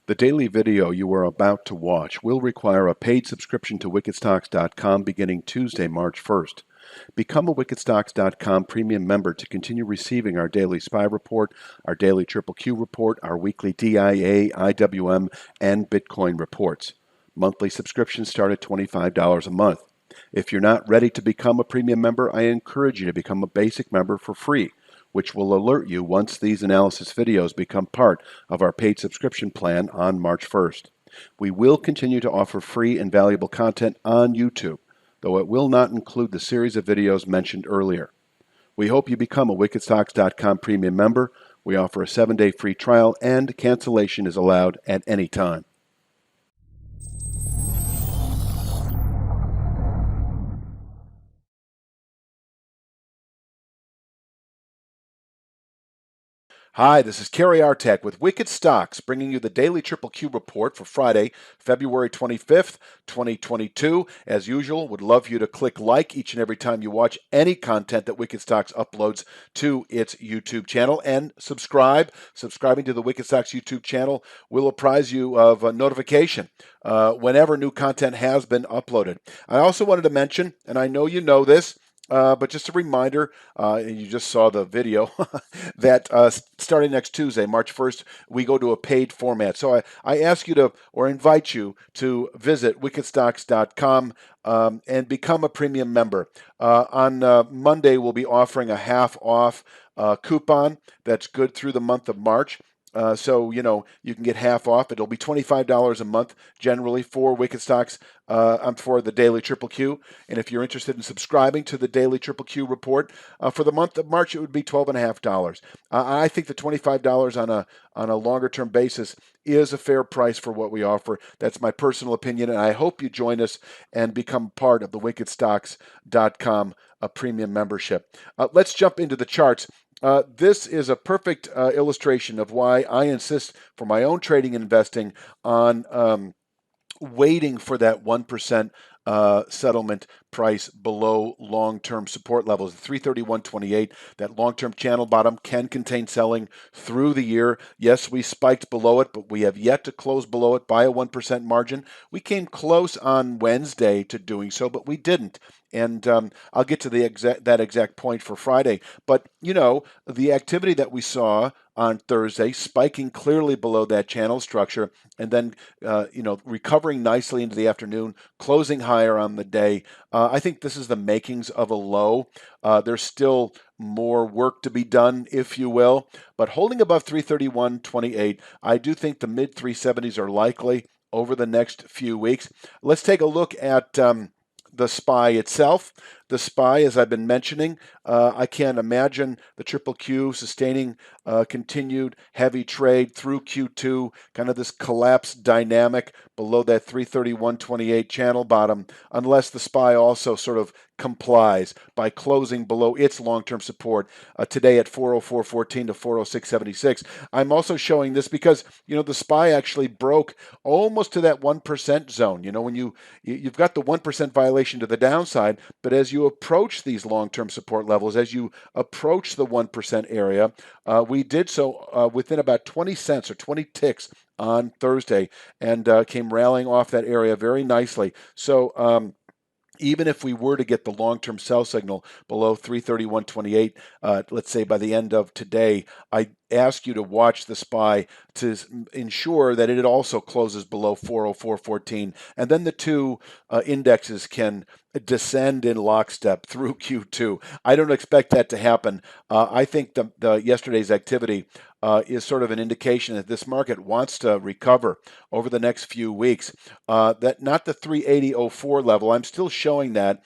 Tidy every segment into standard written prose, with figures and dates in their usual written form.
The daily video you are about to watch will require a paid subscription to WickedStocks.com beginning Tuesday, March 1st. Become a WickedStocks.com premium member to continue receiving our daily SPY report, our daily QQQ report, our weekly DIA, IWM, and Bitcoin reports. Monthly subscriptions start at $25 a month. If you're not ready to become a premium member, I encourage you to become a basic member for free, which will alert you once these analysis videos become part of our paid subscription plan on March 1st. We will continue to offer free and valuable content on YouTube, though it will not include the series of videos mentioned earlier. We hope you become a WickedStocks.com premium member. We offer a 7-day free trial, and cancellation is allowed at any time. Hi, this is Kerry Artek with Wicked Stocks, bringing you the daily QQQ report for Friday, February 25th, 2022. As usual, would love you to click like each and every time you watch any content that Wicked Stocks uploads to its YouTube channel, and subscribe. Subscribing to the Wicked Stocks YouTube channel will apprise you of a notification whenever new content has been uploaded. I also wanted to mention, and I know you know this, but just a reminder, and you just saw the video, that starting next Tuesday, March 1st, we go to a paid format. So I ask you to, or invite you to visit wickedstocks.com and become a premium member. On Monday, we'll be offering a half off coupon that's good through the month of March. So, you can get half off. It'll be $25 a month generally for Wicked Stocks, for the daily QQQ. And if you're interested in subscribing to the daily QQQ report, for the month of March, it would be $12.50. I think the $25 on a longer term basis is a fair price for what we offer. That's my personal opinion, and I hope you join us and become part of the WickedStocks.com premium membership. Let's jump into the charts. This is a perfect illustration of why I insist for my own trading and investing on waiting for that 1% settlement price below long-term support levels. 331.28, that long-term channel bottom can contain selling through the year. Yes, we spiked below it, but we have yet to close below it by a 1% margin. We came close on Wednesday to doing so, but we didn't. And I'll get to that exact point for Friday. But, the activity that we saw on Thursday, spiking clearly below that channel structure, and then, recovering nicely into the afternoon, closing higher on the day. I think this is the makings of a low. There's still more work to be done, if you will, but holding above 331.28, I do think the mid 370s are likely over the next few weeks. Let's take a look at the SPY itself. The SPY, as I've been mentioning, I can't imagine the QQQ sustaining continued heavy trade through Q2, kind of this collapse dynamic below that 331.28 channel bottom, unless the SPY also sort of complies by closing below its long-term support today at 404.14 to 406.76. I'm also showing this because, the SPY actually broke almost to that 1% zone. When you've got the 1% violation to the downside, but as you approach these long-term support levels, as you approach the 1% area, we did so within about 20 cents or 20 ticks on Thursday, and came rallying off that area very nicely. So even if we were to get the long-term sell signal below 331.28, let's say by the end of today, I ask you to watch the SPY to ensure that it also closes below 404.14, and then the two indexes can descend in lockstep through Q2. I don't expect that to happen. I think the yesterday's activity is sort of an indication that this market wants to recover over the next few weeks. That not the 380.04 level. I'm still showing that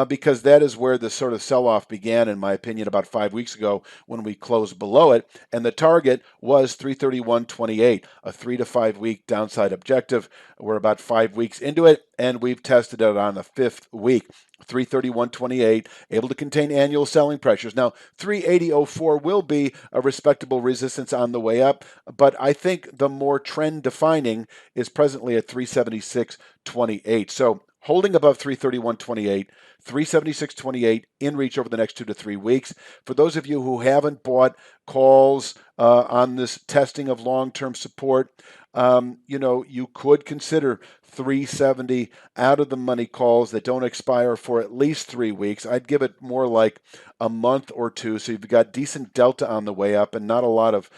because that is where the sort of sell-off began, in my opinion, about 5 weeks ago when we closed below it, and the target was 331.28, a 3 to 5 week downside objective. We're about 5 weeks into it, and we've tested it on the 5th week. 331.28, able to contain annual selling pressures. Now, 380.04 will be a respectable resistance on the way up, but I think the more trend defining is presently at 376.28. So holding above 331.28, 376.28 in reach over the next 2 to 3 weeks. For those of you who haven't bought calls on this testing of long-term support, you could consider 370 out of the money calls that don't expire for at least 3 weeks. I'd give it more like a month or two, so you've got decent delta on the way up and not a lot of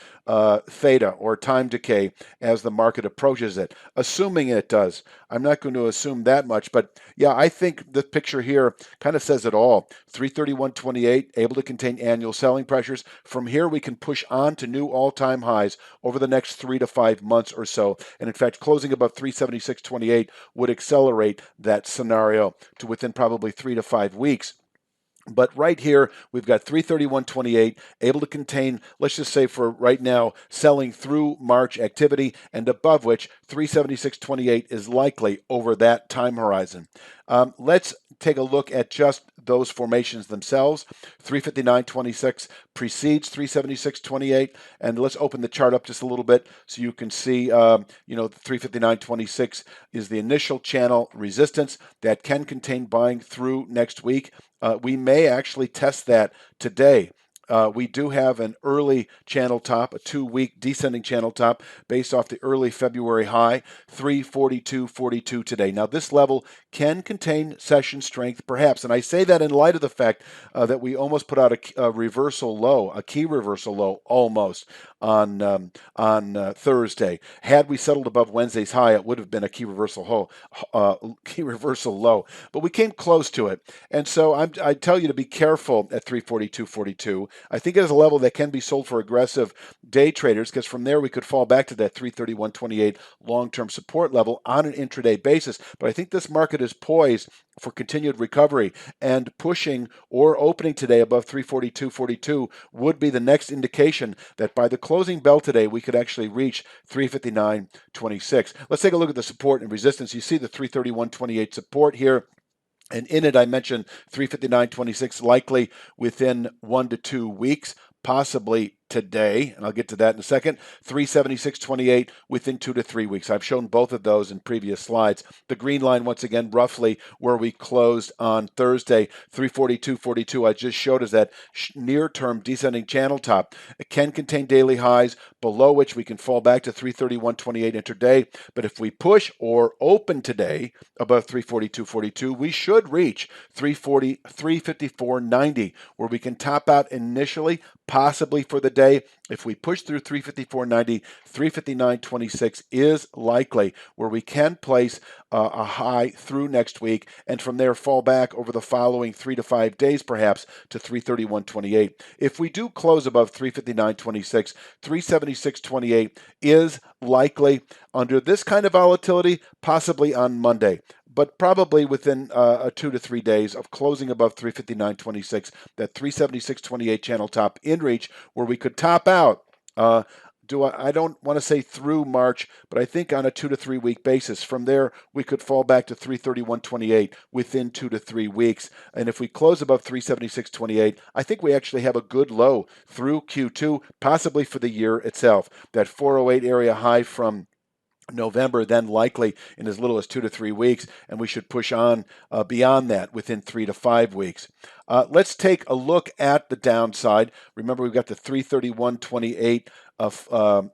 theta or time decay as the market approaches it, assuming it does. I'm not going to assume that much, but yeah, I think the picture here kind of says it all. 331.28, able to contain annual selling pressures. From here, we can push on to new all-time highs over the next 3 to 5 months or so. And in fact, closing above 376.28 would accelerate that scenario to within probably 3 to 5 weeks. But right here, we've got 331.28 able to contain, let's just say for right now, selling through March activity, and above which 376.28 is likely over that time horizon. Let's take a look at just those formations themselves. 359.26 precedes 376.28, and let's open the chart up just a little bit so you can see, 359.26 is the initial channel resistance that can contain buying through next week. We may actually test that today. We do have an early channel top, a 2-week descending channel top based off the early February high, 342.42 today. Now, this level can contain session strength, perhaps, and I say that in light of the fact that we almost put out a reversal low, a key reversal low, almost on Thursday. Had we settled above Wednesday's high, it would have been a key reversal low, but we came close to it, and so I tell you to be careful at 342.42. I think it is a level that can be sold for aggressive day traders, because from there we could fall back to that 331.28 long-term support level on an intraday basis. But I think this market is poised for continued recovery, and pushing or opening today above 342.42 would be the next indication that by the closing bell today we could actually reach 359.26. Let's take a look at the support and resistance. You see the 331.28 support here. And in it, I mentioned 359.26 likely within 1 to 2 weeks, possibly today, and I'll get to that in a second. 376.28 within 2 to 3 weeks. I've shown both of those in previous slides. The green line, once again, roughly where we closed on Thursday, 342.42. I just showed us that near-term descending channel top. It can contain daily highs, below which we can fall back to 331.28 intraday. But if we push or open today above 342.42, we should reach 354.90, where we can top out initially, possibly for the day. If we push through 354.90, 359.26 is likely, where we can place a high through next week, and from there fall back over the following 3 to 5 days perhaps to 331.28. If we do close above 359.26, 376.28 is likely under this kind of volatility, possibly on Monday, but probably within 2 to 3 days of closing above 359.26, that 376.28 channel top in reach, where we could top out. I don't want to say through March, but I think on a 2 to 3 week basis. From there, we could fall back to 331.28 within 2 to 3 weeks. And if we close above 376.28, I think we actually have a good low through Q2, possibly for the year itself. That 408 area high from November, then likely in as little as 2 to 3 weeks, and we should push on beyond that within 3 to 5 weeks. Let's take a look at the downside. Remember, we've got the 331.28 of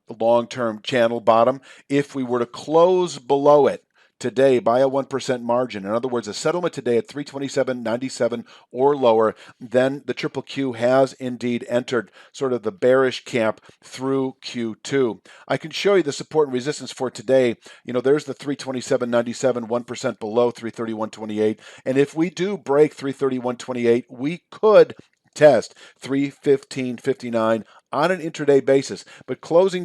long-term channel bottom. If we were to close below it today by a 1% margin, in other words, a settlement today at 327.97 or lower, then the QQQ has indeed entered sort of the bearish camp through Q2. I can show you the support and resistance for today. There's the 327.97, 1% below 331.28. And if we do break 331.28, we could test 315.59 on an intraday basis, but closing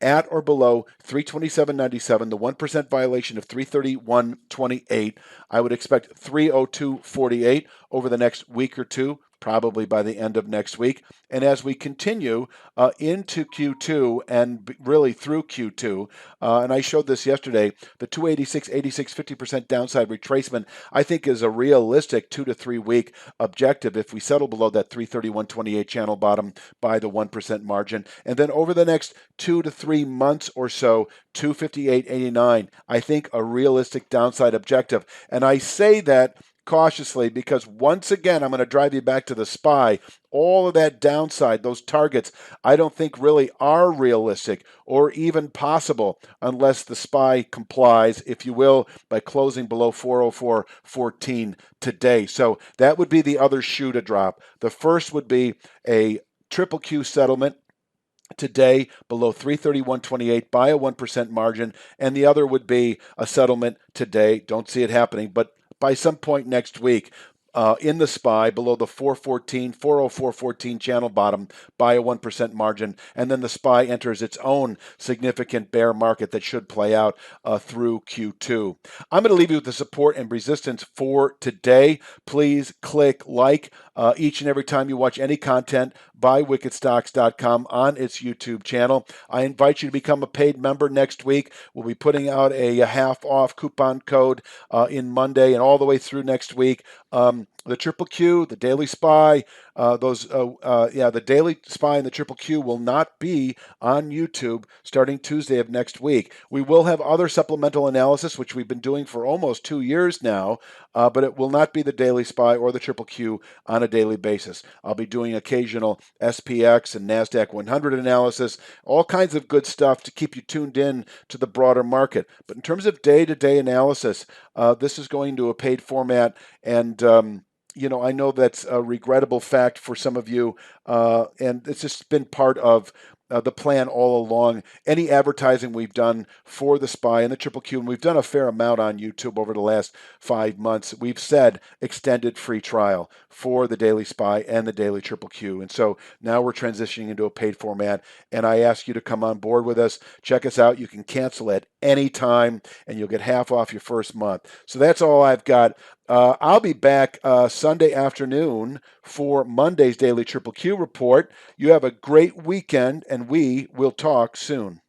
at or below 327.97, the 1% violation of 331.28, I would expect 302.48 over the next week or two, probably by the end of next week. And as we continue into Q2 and really through Q2, and I showed this yesterday, the 286, 50% downside retracement, I think is a realistic 2 to 3 week objective if we settle below that 331.28 channel bottom by the 1% margin. And then over the next 2 to 3 months or so, 258.89, I think a realistic downside objective. And I say that cautiously, because once again, I'm going to drive you back to the SPY. All of that downside, those targets, I don't think really are realistic or even possible unless the SPY complies, if you will, by closing below 404.14 today. So that would be the other shoe to drop. The first would be a triple Q settlement today below 331.28 by a 1% margin, and the other would be a settlement today. Don't see it happening, but by some point next week, in the SPY below the 404.14 channel bottom by a 1% margin, and then the SPY enters its own significant bear market that should play out through Q2. I'm going to leave you with the support and resistance for today. Please click like each and every time you watch any content by wickedstocks.com on its YouTube channel. I invite you to become a paid member next week. We'll be putting out a half off coupon code in Monday and all the way through next week. The Triple Q, the Daily SPY, the Daily SPY and the Triple Q will not be on YouTube starting Tuesday of next week. We will have other supplemental analysis, which we've been doing for almost 2 years now, but it will not be the Daily SPY or the Triple Q on a daily basis. I'll be doing occasional SPX and Nasdaq-100 analysis, all kinds of good stuff to keep you tuned in to the broader market. But in terms of day-to-day analysis, this is going to a paid format, and I know that's a regrettable fact for some of you, and it's just been part of the plan all along. Any advertising we've done for the SPY and the Triple Q, and we've done a fair amount on YouTube over the last 5 months, we've said extended free trial for the Daily SPY and the Daily Triple Q. And so now we're transitioning into a paid format, and I ask you to come on board with us. Check us out. You can cancel at any time, and you'll get half off your first month. So that's all I've got. I'll be back Sunday afternoon for Monday's Daily Triple Q report. You have a great weekend, and we will talk soon.